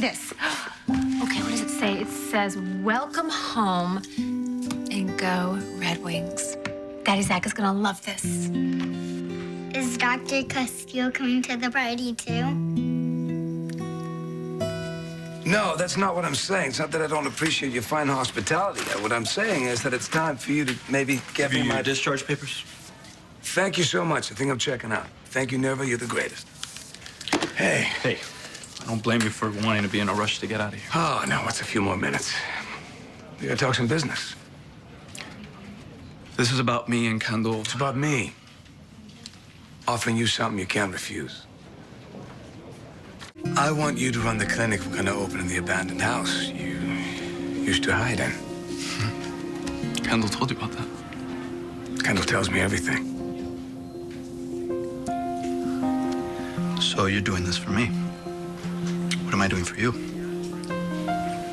this. Okay, what does it say? It says, welcome home and go Red Wings. Daddy Zach is gonna love this. Is Dr. Castillo coming to the party too? No, that's not what I'm saying. It's not that I don't appreciate your fine hospitality. What I'm saying is that it's time for you to maybe give me my discharge papers. Thank you so much. I think I'm checking out. Thank you, Nerva. You're the greatest. Hey. Hey, I don't blame you for wanting to be in a rush to get out of here. Oh, no, it's a few more minutes. We gotta talk some business. This is about me and Kendall. It's about me. Offering you something you can't refuse. I want you to run the clinic we're gonna open in the abandoned house you used to hide in. Kendall told you about that. Kendall tells me everything. So you're doing this for me. What am I doing for you?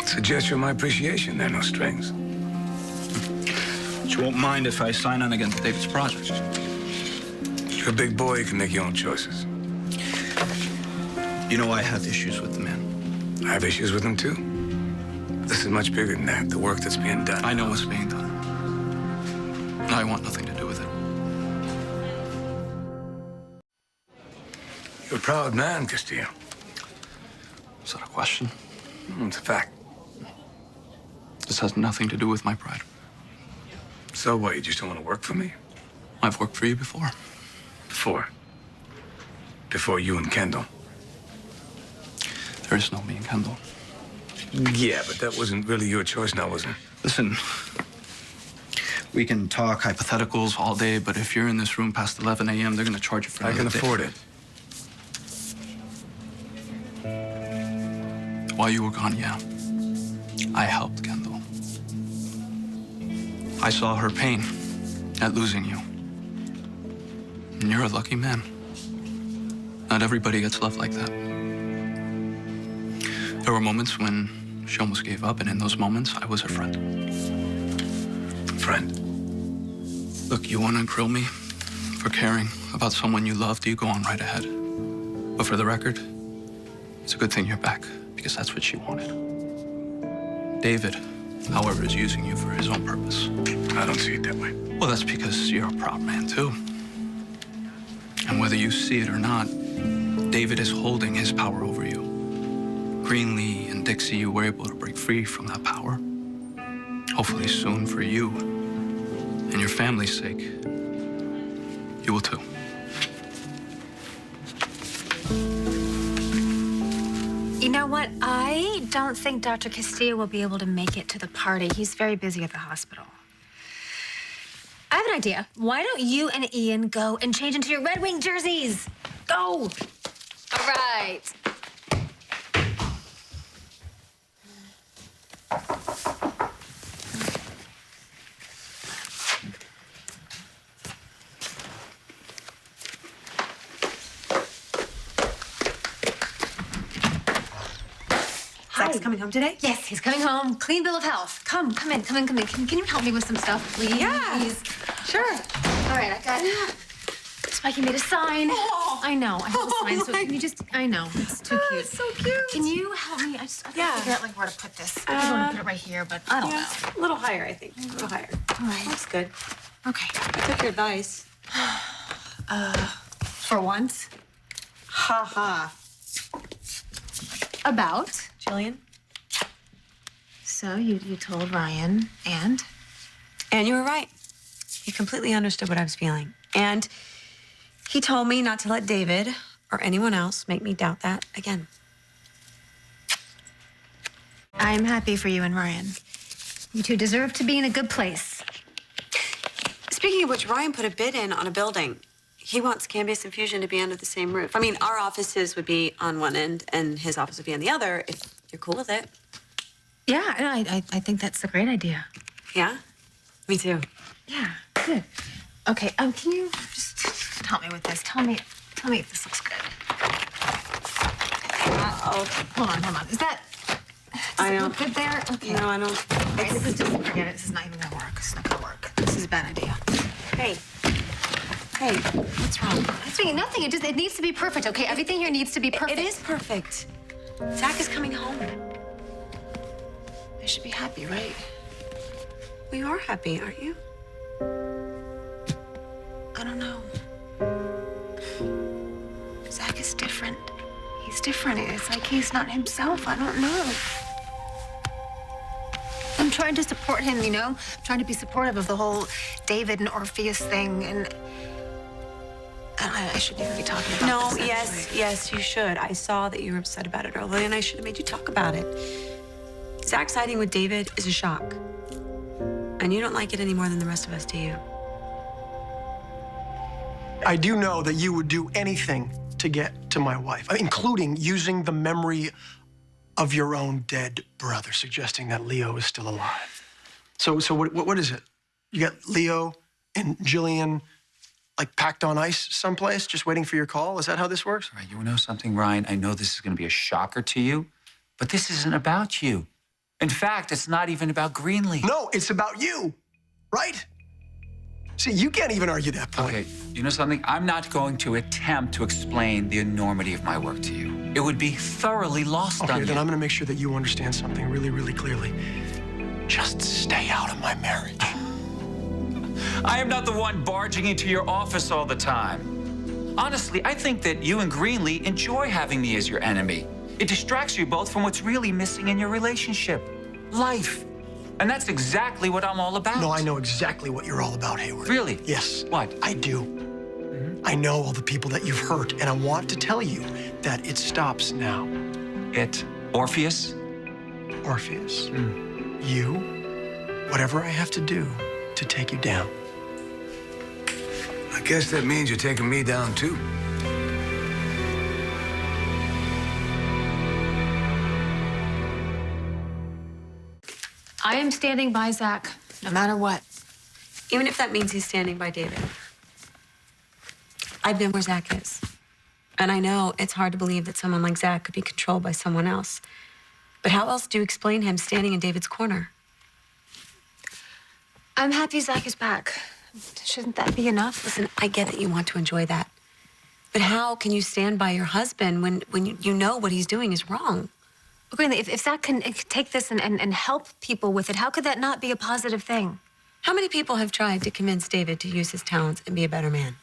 It's a gesture of my appreciation. There are no strings. But you won't mind if I sign on against David's project. You're a big boy. You can make your own choices. You know I have issues with the man. I have issues with him, too. This is much bigger than that, the work that's being done. I know what's being done. I want nothing to do with it. You're a proud man, Castillo. Is that a question? It's a fact. This has nothing to do with my pride. So what, you just don't want to work for me? I've worked for you before. Before? Before you and Kendall? There is no me and Kendall. Yeah, but that wasn't really your choice now, was it? Listen, we can talk hypotheticals all day, but if you're in this room past 11 a.m., they're going to charge you for I another can day. afford it. While you were gone, yeah. I helped Kendall. I saw her pain at losing you. And you're a lucky man. Not everybody gets love like that. There were moments when she almost gave up, and in those moments, I was her friend. Friend? Look, you want to grill me for caring about someone you loved, you go on right ahead. But for the record, it's a good thing you're back, because that's what she wanted. David, however, is using you for his own purpose. I don't see it that way. Well, that's because you're a proud man, too. And whether you see it or not, David is holding his power over you. Greenlee and Dixie, you were able to break free from that power. Hopefully soon for you and your family's sake, you will too. You know what? I don't think Dr. Castillo will be able to make it to the party. He's very busy at the hospital. I have an idea. Why don't you and Ian go and change into your Red Wing jerseys? Go! All right. Zach's coming home today? Yes, he's coming home. Clean bill of health. Come in. Can you help me with some stuff, please? Yeah. Sure. All right, I got Spikey made a sign. Oh. I know. I have a sign. So can you just? I know. It's too cute. It's so cute. Can you help me? I can't figure out like where to put this. I want to put it right here, but I don't know. A little higher, I think. A little higher. All right. That's good. Okay. I took your advice. For once. Ha ha. About. Jillian? So you told Ryan and? And you were right. He completely understood what I was feeling. And he told me not to let David or anyone else make me doubt that again. I'm happy for you and Ryan. You two deserve to be in a good place. Speaking of which, Ryan put a bid in on a building. He wants Canvas and Fusion to be under the same roof. I mean, our offices would be on one end and his office would be on the other, if you're cool with it. Yeah, I think that's a great idea. Yeah? Me too. Yeah, good. Okay, can you just help me with this? Tell me if this looks good. Uh-oh. Hold on. Does it look good there? Okay. No, I don't. All right, this is just, forget it. This is not even gonna work. It's not gonna work. This is a bad idea. Hey, what's wrong? It's nothing. It needs to be perfect, okay? Everything here needs to be perfect. It is perfect. Zach is coming home. I should be happy, right? We are happy, aren't you? I don't know. Zach is different. He's different. It's like he's not himself. I don't know. I'm trying to support him, you know? I'm trying to be supportive of the whole David and Orpheus thing, and I shouldn't even be talking about No, this. yes, you should. I saw that you were upset about it earlier, and I should have made you talk about it. Zach's hiding with David is a shock. And you don't like it any more than the rest of us, do you? I do know that you would do anything to get to my wife, including using the memory of your own dead brother, suggesting that Leo is still alive. So what is it? You got Leo and Jillian, like, packed on ice someplace, just waiting for your call? Is that how this works? All right, you know something, Ryan? I know this is going to be a shocker to you, but this isn't about you. In fact, it's not even about Greenlee. No, it's about you, right? See, you can't even argue that point. Okay, you know something? I'm not going to attempt to explain the enormity of my work to you. It would be thoroughly lost on Okay, you. then I'm going to make sure that you understand something really, really clearly. Just stay out of my marriage. I am not the one barging into your office all the time. Honestly, I think that you and Greenlee enjoy having me as your enemy. It distracts you both from what's really missing in your relationship, life. And that's exactly what I'm all about. No, I know exactly what you're all about, Hayward. Really? Yes. What? I do. I know all the people that you've hurt, and I want to tell you that it stops now. It? Orpheus? Orpheus, you, whatever I have to do to take you down. I guess that means you're taking me down, too. I am standing by Zach, no matter what. Even if that means he's standing by David. I've been where Zach is. And I know it's hard to believe that someone like Zach could be controlled by someone else. But how else do you explain him standing in David's corner? I'm happy Zach is back. Shouldn't that be enough? Listen, I get that you want to enjoy that. But how can you stand by your husband when you know what he's doing is wrong? Greenlee, if Zach can take this and help people with it, how could that not be a positive thing? How many people have tried to convince David to use his talents and be a better man?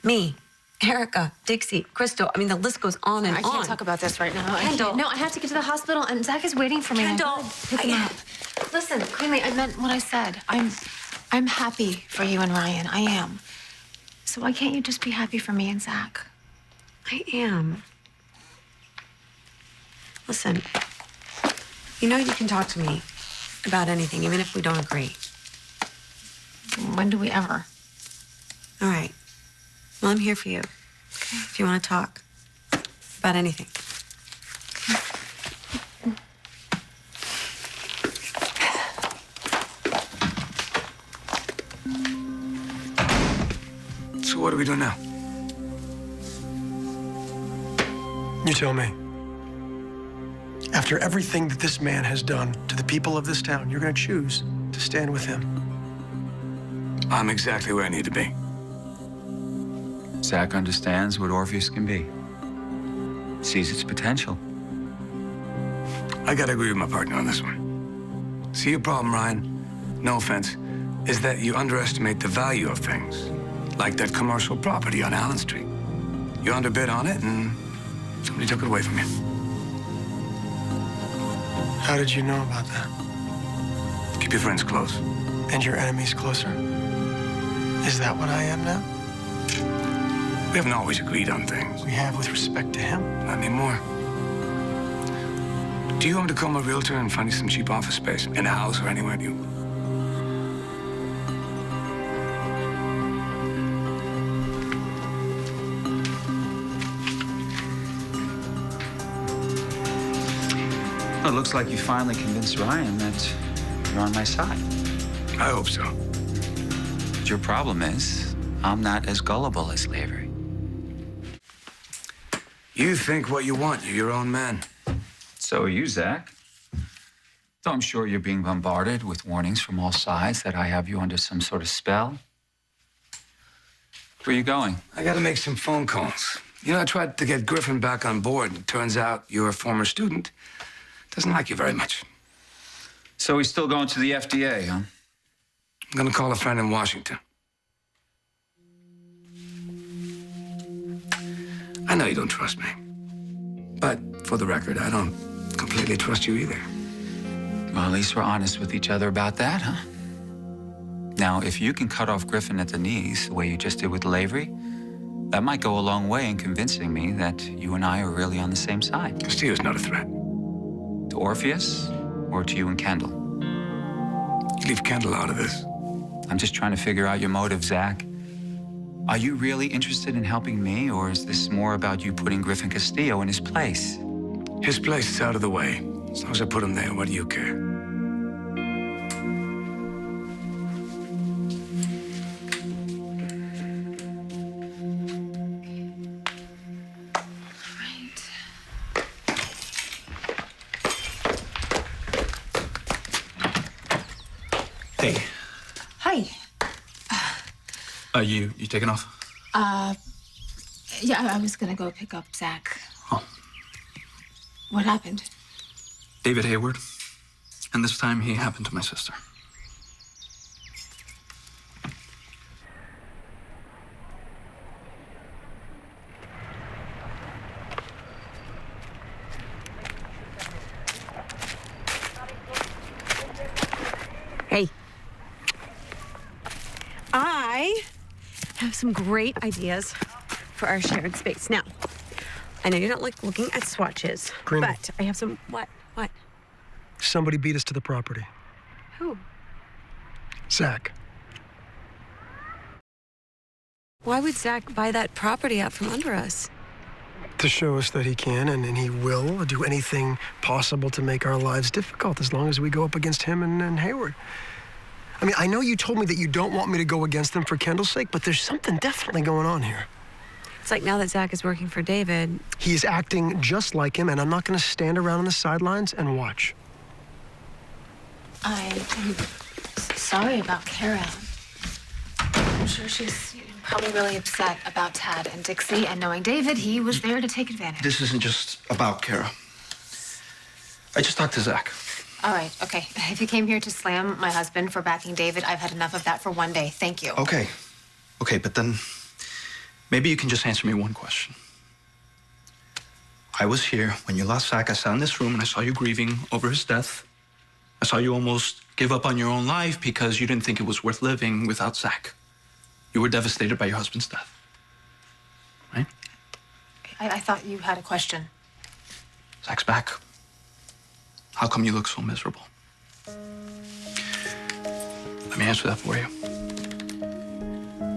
Me, Erica, Dixie, Crystal. I mean, the list goes on and I on. can't talk about this right now. Kendall. No, I have to get to the hospital, and Zach is waiting for me. Kendall, I gotta pick him up. Listen, Greenlee, I meant what I said. I'm happy for you and Ryan. I am. So why can't you just be happy for me and Zach? I am. Listen, you know you can talk to me about anything, even if we don't agree. When do we ever? All right. Well, I'm here for you. If you want to talk about anything. So what do we do now? You tell me. After everything that this man has done to the people of this town, you're going to choose to stand with him. I'm exactly where I need to be. Zach understands what Orpheus can be, sees its potential. I gotta agree with my partner on this one. See, your problem, Ryan, no offense, is that you underestimate the value of things. Like that commercial property on Allen Street. You underbid on it, and somebody took it away from you. How did you know about that? Keep your friends close. And your enemies closer? Is that what I am now? We haven't always agreed on things. We have with respect to him. Not anymore. Do you want me to call my realtor and find you some cheap office space? In a house or anywhere? Do you? Well, it looks like you finally convinced Ryan that you're on my side. I hope so. But your problem is, I'm not as gullible as Lavery. You think what you want. You're your own man. So are you, Zach. Though I'm sure you're being bombarded with warnings from all sides that I have you under some sort of spell. Where are you going? I gotta make some phone calls. You know, I tried to get Griffin back on board, and it turns out your former student doesn't like you very much. So he's still going to the FDA, huh? I'm gonna call a friend in Washington. I know you don't trust me. But for the record, I don't completely trust you either. Well, at least we're honest with each other about that, huh? Now, if you can cut off Griffin at the knees the way you just did with Lavery, that might go a long way in convincing me that you and I are really on the same side. Castillo's not a threat. To Orpheus or to you and Kendall? You leave Kendall out of this. I'm just trying to figure out your motive, Zach. Are you really interested in helping me, or is this more about you putting Griffin Castillo in his place? His place is out of the way. As long as I put him there, what do you care? Hey. Hi. You taking off? Yeah, I was gonna go pick up Zach. Oh. What happened? David Hayward. And this time he happened to my sister. Hey. I have some great ideas for our shared space. Now, I know you don't like looking at swatches, Greenlee. but I have some... What? Somebody beat us to the property. Who? Zach. Why would Zach buy that property out from under us? To show us that he can and he will do anything possible to make our lives difficult as long as we go up against him and Hayward. I mean, I know you told me that you don't want me to go against them for Kendall's sake, but there's something definitely going on here. It's like now that Zach is working for David... He is acting just like him, and I'm not going to stand around on the sidelines and watch. I'm sorry about Kara. I'm sure she's probably really upset about Tad and Dixie, and knowing David, he was there to take advantage. This isn't just about Kara. I just talked to Zach. All right, okay. If you came here to slam my husband for backing David, I've had enough of that for one day. Thank you. Okay, but then maybe you can just answer me one question. I was here when you lost Zach. I sat in this room and I saw you grieving over his death. I saw you almost give up on your own life because you didn't think it was worth living without Zach. You were devastated by your husband's death, right? I thought you had a question. Zach's back. How come you look so miserable? Let me answer that for you.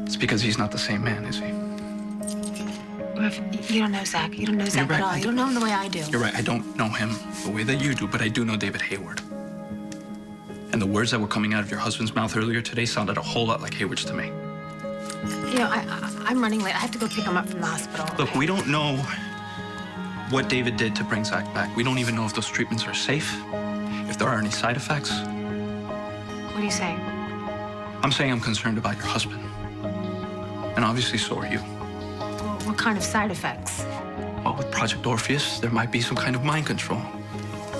It's because he's not the same man, is he? You don't know Zach. You don't know Zach right. at all. You don't know him the way I do. You're right, I don't know him the way that you do, but I do know David Hayward. And the words that were coming out of your husband's mouth earlier today sounded a whole lot like Hayward's to me. You know, I'm running late. I have to go pick him up from the hospital. Look, we don't know what David did to bring Zach back. We don't even know if those treatments are safe, if there are any side effects. What are you saying? I'm saying I'm concerned about your husband. And obviously so are you. Well, what kind of side effects? Well, with Project Orpheus, there might be some kind of mind control.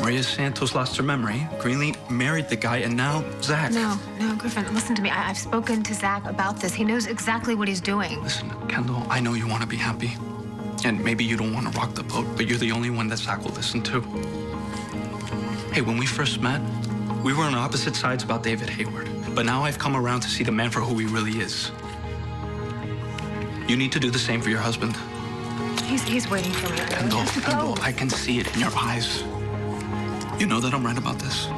Maria Santos lost her memory. Greenlee married the guy, and now Zach. No, Griffin, listen to me. I've spoken to Zach about this. He knows exactly what he's doing. Listen, Kendall, I know you want to be happy. And maybe you don't want to rock the boat, but you're the only one that Zach will listen to. Hey, when we first met, we were on opposite sides about David Hayward. But now I've come around to see the man for who he really is. You need to do the same for your husband. He's waiting for me. Kendall, I can see it in your eyes. You know that I'm right about this.